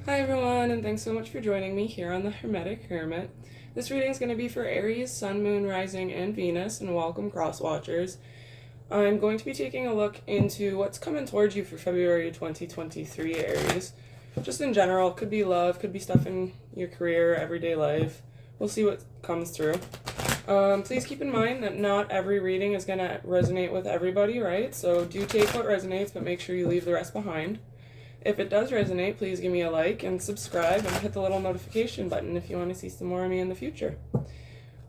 Hi everyone, and thanks so much for joining me here on the Hermetic Hermit. This reading is going to be for Aries, Sun, Moon, Rising, and Venus, and welcome cross-watchers. I'm going to be taking a look into what's coming towards you for February 2023, Aries. Just in general, could be love, could be stuff in your career, everyday life. We'll see what comes through. Please keep in mind that not every reading is going to resonate with everybody, right? So do take what resonates, but make sure you leave the rest behind. If it does resonate, please give me a like and subscribe and hit the little notification button if you want to see some more of me in the future.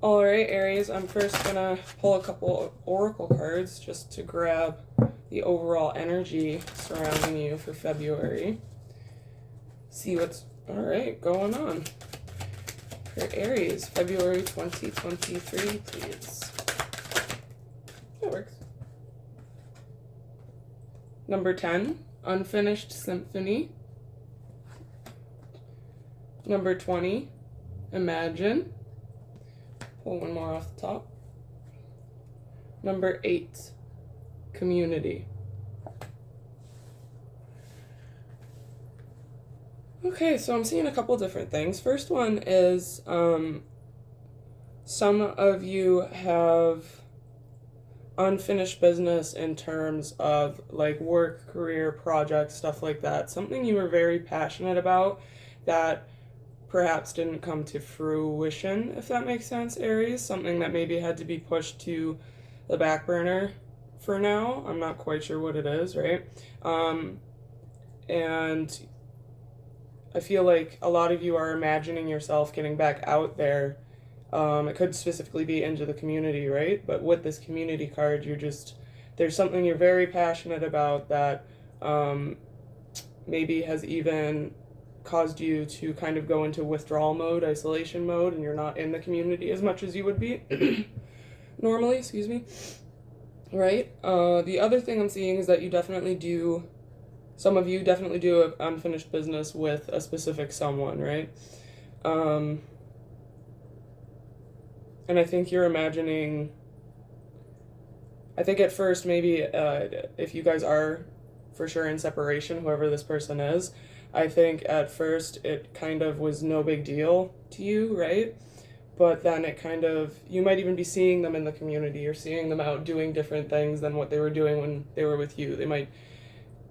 Alright, Aries, I'm first going to pull a couple of oracle cards just to grab the overall energy surrounding you for February. See what's going on for Aries, February 2023, please. That works. Number 10. Unfinished Symphony. Number 20, Imagine. Pull one more off the top. Number 8, Community. Okay, so I'm seeing a couple different things. First one is some of you have unfinished business in terms of like work, career, projects, stuff like that. Something you were very passionate about that perhaps didn't come to fruition, if that makes sense, Aries. Something that maybe had to be pushed to the back burner for now. I'm not quite sure what it is, right? And I feel like a lot of you are imagining yourself getting back out there. It could specifically be into the community, right? But with this community card, there's something you're very passionate about that maybe has even caused you to kind of go into withdrawal mode, isolation mode, and you're not in the community as much as you would be normally, excuse me. Right? The other thing I'm seeing is that some of you definitely do unfinished business with a specific someone, right? And I think you're imagining, I think at first maybe if you guys are for sure in separation, whoever this person is, I think at first it kind of was no big deal to you, right? But then you might even be seeing them in the community or seeing them out doing different things than what they were doing when they were with you. They might,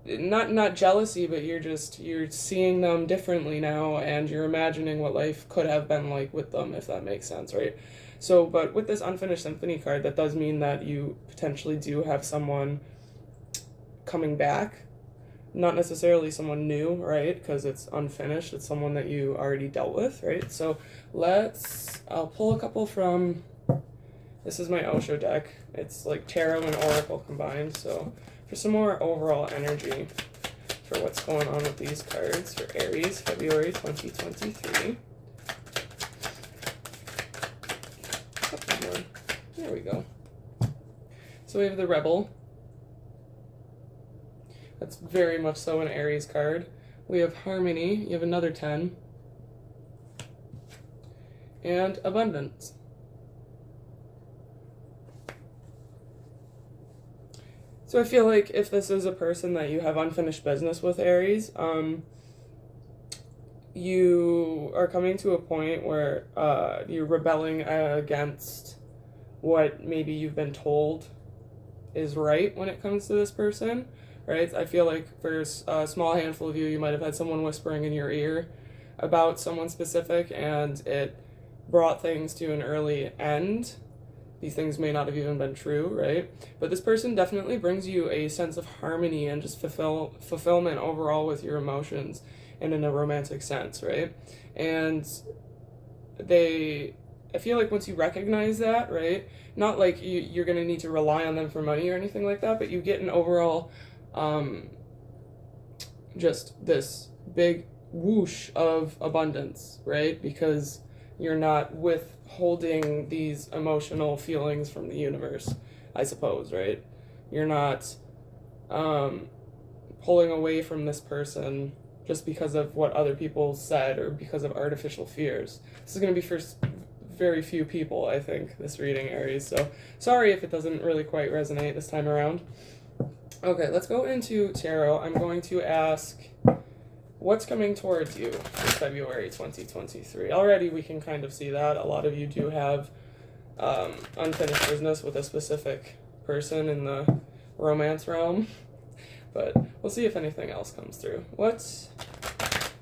not jealousy, but you're seeing them differently now and you're imagining what life could have been like with them, if that makes sense, right? So, but with this unfinished symphony card, that does mean that you potentially do have someone coming back. Not necessarily someone new, right? Because it's unfinished. It's someone that you already dealt with, right? So I'll pull a couple from, this is my Osho deck. It's like tarot and oracle combined. So for some more overall energy for what's going on with these cards for Aries, February 2023. There we go. So we have the Rebel. That's very much so an Aries card. We have Harmony. You have another 10. And Abundance. So I feel like if this is a person that you have unfinished business with, Aries, you are coming to a point where you're rebelling against what maybe you've been told is right when it comes to this person, right? I feel like for a small handful of you, you might have had someone whispering in your ear about someone specific, and it brought things to an early end. These things may not have even been true, right? But this person definitely brings you a sense of harmony and just fulfillment overall with your emotions and in a romantic sense, right? And I feel like once you recognize that, right, not like you're going to need to rely on them for money or anything like that, but you get an overall, just this big whoosh of abundance, right? Because you're not withholding these emotional feelings from the universe, I suppose, right? You're not pulling away from this person just because of what other people said or because of artificial fears. This is going to be for very few people, I think, this reading, Aries. So sorry if it doesn't really quite resonate this time around. Okay, let's go into tarot. I'm going to ask what's coming towards you in February 2023? Already we can kind of see that. A lot of you do have unfinished business with a specific person in the romance realm. But we'll see if anything else comes through. What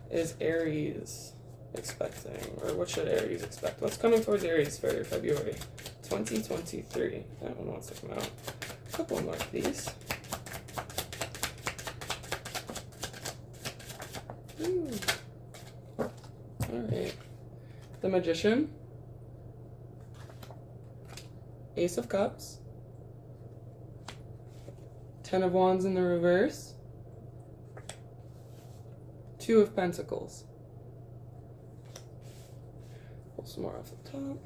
is Aries expecting? Or what should Aries expect? What's coming towards Aries for February 2023? That one wants to come out. A couple more, please. Alright. The Magician. Ace of Cups. Ten of Wands in the reverse. Two of Pentacles. Pull some more off the top.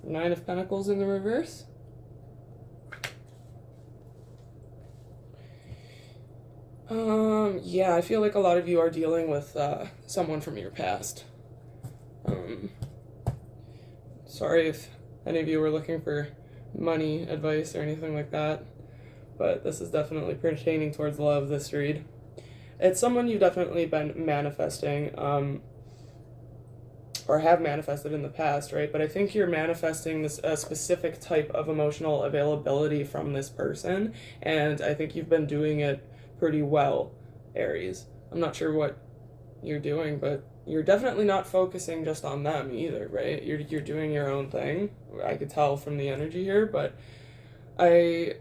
Nine of Pentacles in the reverse. Yeah, I feel like a lot of you are dealing with someone from your past. Sorry if any of you were looking for money advice or anything like that, but this is definitely pertaining towards love, this read. It's someone you've definitely been manifesting, or have manifested in the past, right? But I think you're manifesting this specific type of emotional availability from this person, and I think you've been doing it pretty well, Aries. I'm not sure what you're doing, but you're definitely not focusing just on them either, right? You're doing your own thing. I could tell from the energy here, but I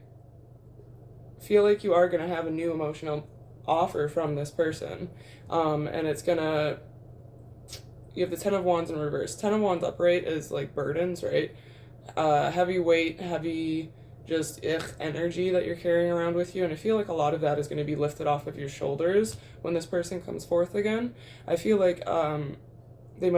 feel like you are going to have a new emotional offer from this person, and it's gonna, you have the Ten of Wands in reverse. Ten of Wands upright is like burdens, right? Heavy weight, heavy just energy that you're carrying around with you, and I feel like a lot of that is going to be lifted off of your shoulders when this person comes forth again. I feel like they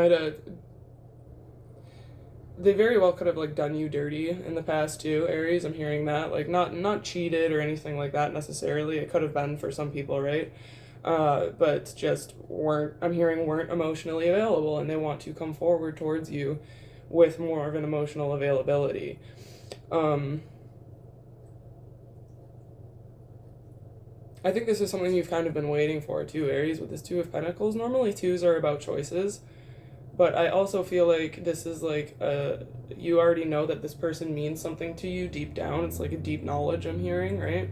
very well could have like done you dirty in the past too, Aries. I'm hearing that, like not cheated or anything like that necessarily. It could have been for some people, right? But just weren't emotionally available, and they want to come forward towards you with more of an emotional availability. I think this is something you've kind of been waiting for too, Aries, with this Two of Pentacles. Normally twos are about choices, but I also feel like this is like you already know that this person means something to you deep down. It's like a deep knowledge I'm hearing, right?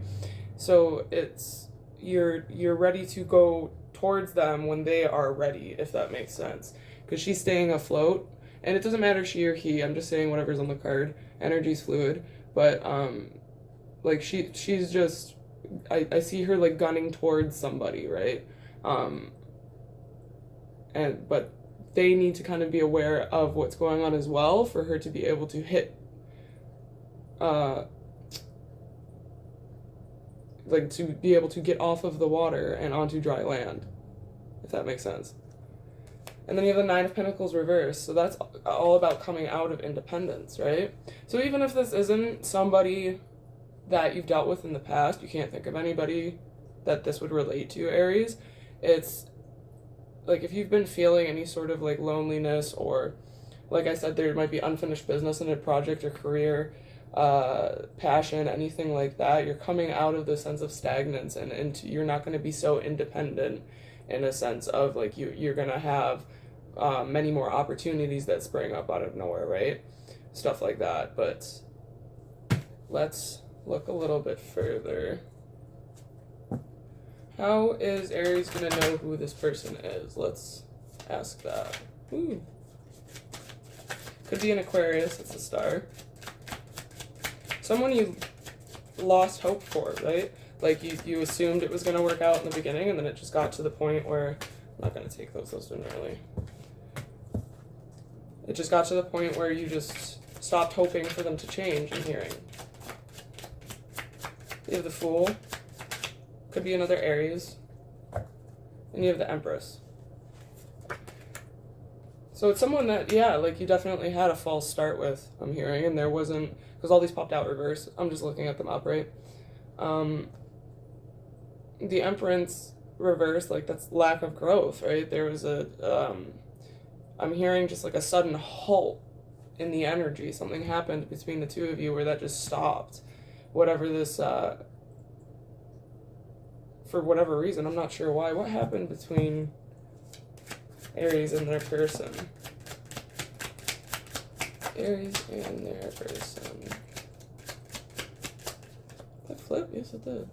So it's you're ready to go towards them when they are ready, if that makes sense. Because she's staying afloat, and it doesn't matter she or he. I'm just saying whatever's on the card. Energy's fluid, but like she's just. I see her like gunning towards somebody, right? But they need to kind of be aware of what's going on as well for her to be able to hit, like to be able to get off of the water and onto dry land, if that makes sense. And then you have the Nine of Pentacles reverse, so that's all about coming out of independence, right? So even if this isn't somebody that you've dealt with in the past, you can't think of anybody that this would relate to, Aries. It's like if you've been feeling any sort of like loneliness, or like I said, there might be unfinished business in a project or career, passion, anything like that, you're coming out of the sense of stagnance, and you're not going to be so independent in a sense of like you're going to have many more opportunities that spring up out of nowhere, right? Stuff like that. But let's look a little bit further. How is Aries going to know who this person is? Let's ask that. Ooh. Could be an Aquarius, it's a star. Someone you lost hope for, right? Like you assumed it was going to work out in the beginning, and then it just got to the point where, I'm not going to take those didn't really. It just got to the point where you just stopped hoping for them to change, I'm hearing. You have the Fool. Could be another Aries. And you have the Empress. So it's someone that, yeah, like you definitely had a false start with, I'm hearing, and there wasn't, because all these popped out reverse. I'm just looking at them upright. The Empress reverse, like that's lack of growth, right? There was I'm hearing just like a sudden halt in the energy. Something happened between the two of you where that just stopped. Whatever this for whatever reason, I'm not sure why. What happened between Aries and their person? Aries and their person. Did that flip? Yes, it did.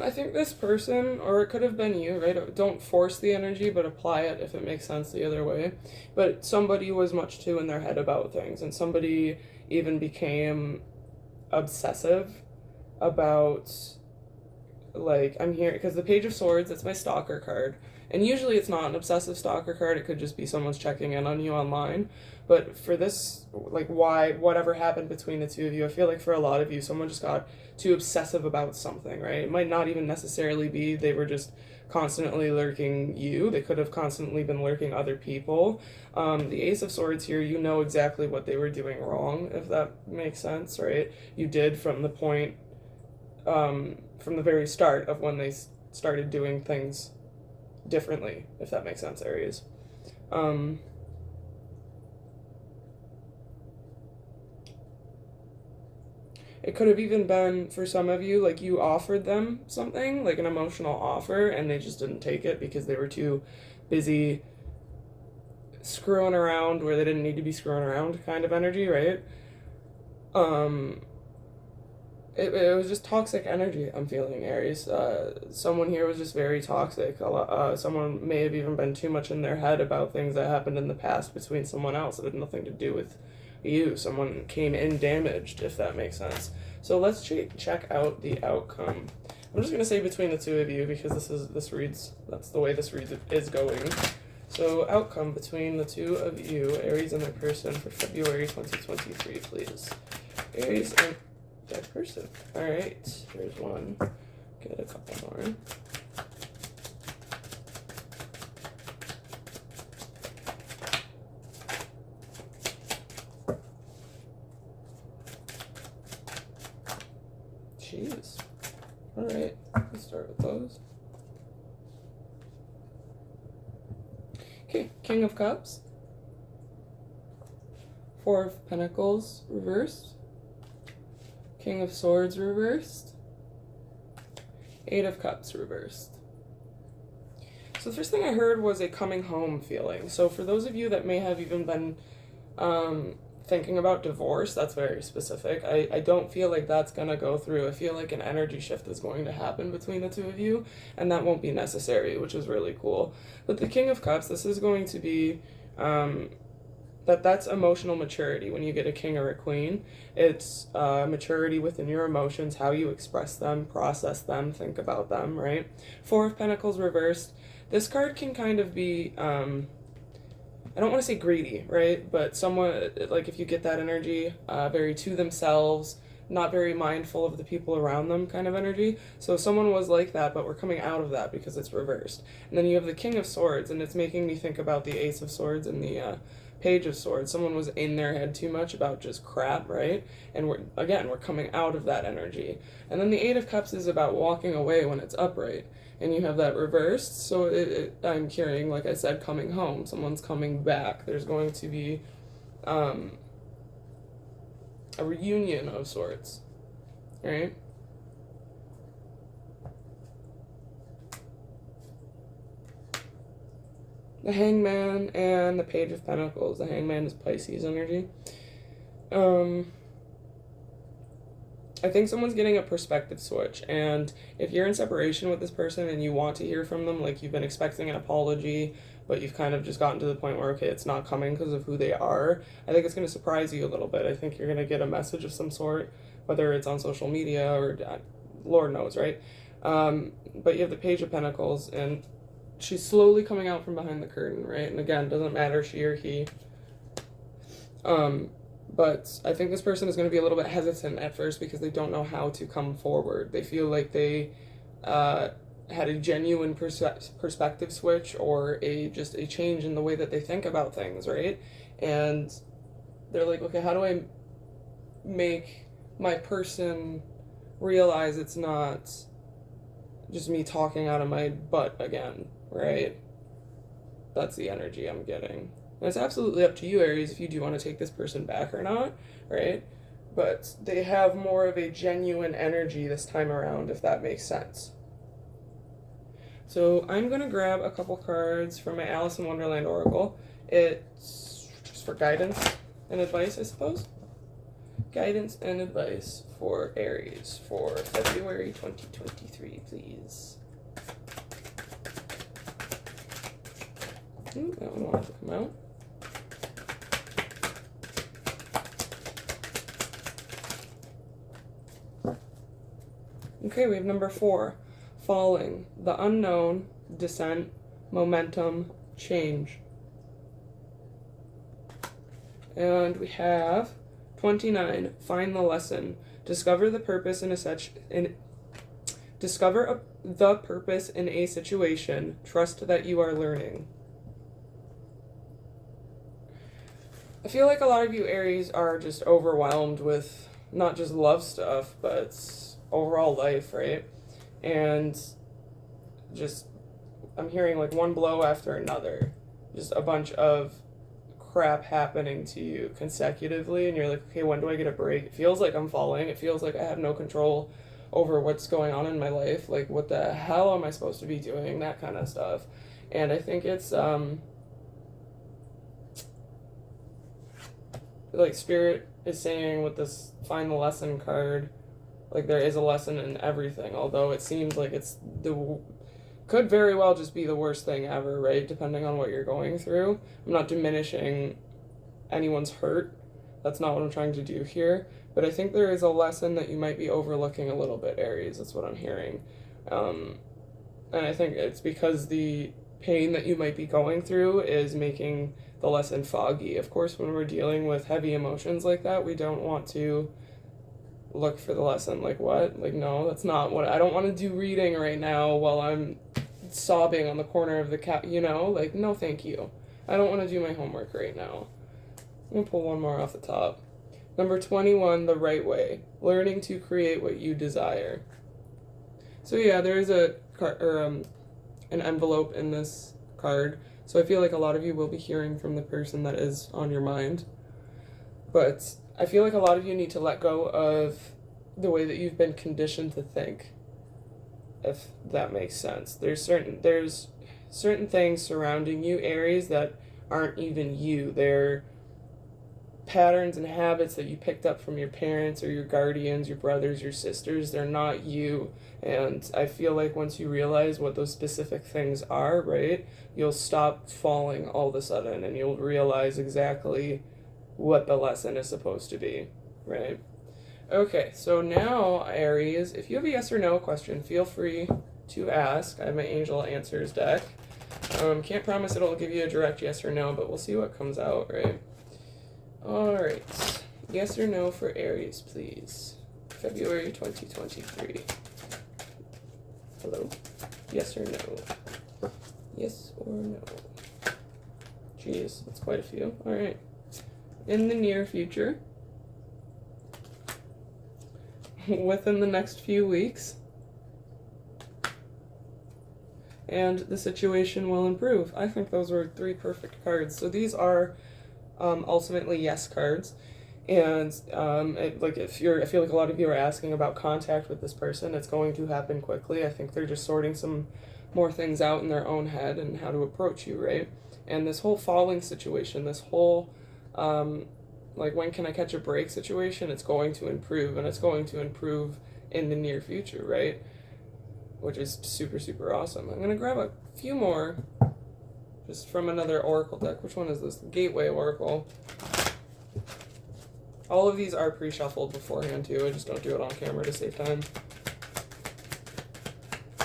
I think this person, or it could have been you, right? Don't force the energy, but apply it if it makes sense the other way. But somebody was much too in their head about things, and somebody even became obsessive about, like, I'm here, because the Page of Swords, it's my stalker card. And usually it's not an obsessive stalker card, it could just be someone's checking in on you online. But for this, like, why, whatever happened between the two of you, I feel like for a lot of you, someone just got too obsessive about something, right? It might not even necessarily be they were just constantly lurking you. They could have constantly been lurking other people. The Ace of Swords here, you know exactly what they were doing wrong, if that makes sense, right? You did from the point, from the very start of when they started doing things differently, if that makes sense, Aries. It could have even been, for some of you, like you offered them something, like an emotional offer, and they just didn't take it because they were too busy screwing around where they didn't need to be screwing around kind of energy, right? It was just toxic energy I'm feeling, Aries. Someone here was just very toxic. Someone may have even been too much in their head about things that happened in the past between someone else that had nothing to do with you. Someone came in damaged, if that makes sense. So let's check out the outcome. I'm just going to say between the two of you because that's the way this reads is going. So outcome between the two of you, Aries and their person, for February 2023, please. Aries and that person. Alright, here's one. Get a couple more. Jeez. Alright, let's start with those. Okay, King of Cups. Four of Pentacles reversed. King of Swords reversed. Eight of Cups reversed. So the first thing I heard was a coming home feeling. So for those of you that may have even been thinking about divorce, that's very specific. I don't feel like that's going to go through. I feel like an energy shift is going to happen between the two of you, and that won't be necessary, which is really cool. But the King of Cups, this is going to be... that's emotional maturity. When you get a king or a queen, it's maturity within your emotions, how you express them, process them, think about them, right? Four of Pentacles reversed. This card can kind of be, I don't want to say greedy, right? But someone, like if you get that energy, very to themselves, not very mindful of the people around them kind of energy. So someone was like that, but we're coming out of that because it's reversed. And then you have the King of Swords, and it's making me think about the Ace of Swords and the Page of Swords. Someone was in their head too much about just crap, right? And we're coming out of that energy. And then the Eight of Cups is about walking away when it's upright. And you have that reversed, so I'm carrying, like I said, coming home. Someone's coming back. There's going to be a reunion of sorts, right? The Hangman and the Page of Pentacles. The Hangman is Pisces energy. I think someone's getting a perspective switch, and if you're in separation with this person and you want to hear from them, like you've been expecting an apology, but you've kind of just gotten to the point where, okay, it's not coming because of who they are, I think it's going to surprise you a little bit. I think you're going to get a message of some sort, whether it's on social media or Lord knows, right? But you have the Page of Pentacles, and she's slowly coming out from behind the curtain, right? And again, doesn't matter she or he. But I think this person is going to be a little bit hesitant at first because they don't know how to come forward. They feel like they had a genuine perspective switch or just a change in the way that they think about things, right? And they're like, okay, how do I make my person realize it's not just me talking out of my butt again, right? That's the energy I'm getting. And it's absolutely up to you, Aries, if you do want to take this person back or not, right? But they have more of a genuine energy this time around, if that makes sense. So I'm going to grab a couple cards from my Alice in Wonderland Oracle. It's just for guidance and advice, I suppose. Guidance and advice for Aries for February 2023, please. Ooh, that one wanted to come out. Okay, we have number 4. Falling, the unknown, descent, momentum, change. And we have 29, find the lesson. Discover the purpose in the purpose in a situation. Trust that you are learning. I feel like a lot of you Aries are just overwhelmed with not just love stuff, but overall life, right? And just, I'm hearing like one blow after another. Just a bunch of crap happening to you consecutively, and you're like, okay, when do I get a break? It feels like I'm falling. It feels like I have no control over what's going on in my life. Like, what the hell am I supposed to be doing? That kind of stuff. And I think it's, like, Spirit is saying with this find the lesson card, like, there is a lesson in everything, although it seems like it's could very well just be the worst thing ever, right? Depending on what you're going through. I'm not diminishing anyone's hurt. That's not what I'm trying to do here. But I think there is a lesson that you might be overlooking a little bit, Aries. That's what I'm hearing. And I think it's because the pain that you might be going through is making the lesson foggy. Of course, when we're dealing with heavy emotions like that, we don't want to look for the lesson. Like, what? Like, no, that's not what I don't want to do reading right now while I'm sobbing on the corner of the couch, you know? Like, no, thank you. I don't want to do my homework right now. I'm going to pull one more off the top. Number 21, the right way. Learning to create what you desire. So yeah, there is an envelope in this card. So I feel like a lot of you will be hearing from the person that is on your mind. But I feel like a lot of you need to let go of the way that you've been conditioned to think, if that makes sense. There's certain things surrounding you, Aries, that aren't even you. They're patterns and habits that you picked up from your parents or your guardians, your brothers, your sisters. They're not you. And I feel like once you realize what those specific things are, right, you'll stop falling all of a sudden, and you'll realize exactly what the lesson is supposed to be, right? Okay, so now, Aries, if you have a yes or no question, feel free to ask. I have my Angel Answers deck. Can't promise it'll give you a direct yes or no, but we'll see what comes out, right? Alright, yes or no for Aries, please. February 2023. Hello? Yes or no? Yes or no? Jeez, that's quite a few. Alright. In the near future, within the next few weeks, and the situation will improve. I think those were 3 perfect cards. So these are ultimately yes cards, and I feel like a lot of you are asking about contact with this person. It's going to happen quickly. I think they're just sorting some more things out in their own head and how to approach you, right? And this whole falling situation, this whole like, when can I catch a break situation, it's going to improve, and it's going to improve in the near future, right? Which is super, super awesome. I'm going to grab a few more just from another Oracle deck. Which one is this? Gateway Oracle. All of these are pre-shuffled beforehand, too. I just don't do it on camera to save time.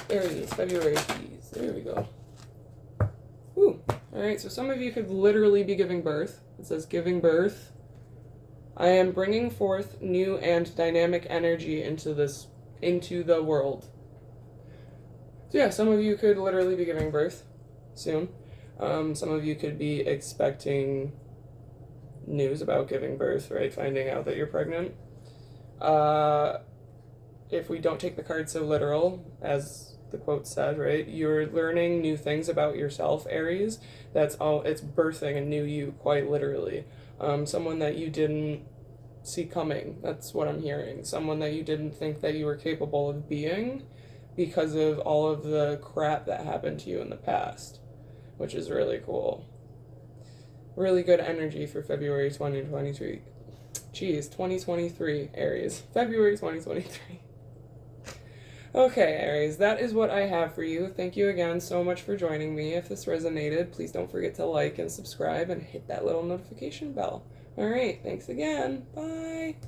Aries, February, please. There we go. Woo. Alright, so some of you could literally be giving birth. It says giving birth. I am bringing forth new and dynamic energy into the world. So yeah, some of you could literally be giving birth soon. Some of you could be expecting news about giving birth, right? Finding out that you're pregnant. If we don't take the card so literal, as the quote said, right? You're learning new things about yourself, Aries. That's all. It's birthing a new you, quite literally. Someone that you didn't see coming. That's what I'm hearing. Someone that you didn't think that you were capable of being because of all of the crap that happened to you in the past, which is really cool. Really good energy for February 2023. Geez, 2023, Aries. February 2023. Okay, Aries, that is what I have for you. Thank you again so much for joining me. If this resonated, please don't forget to like and subscribe and hit that little notification bell. All right, thanks again. Bye.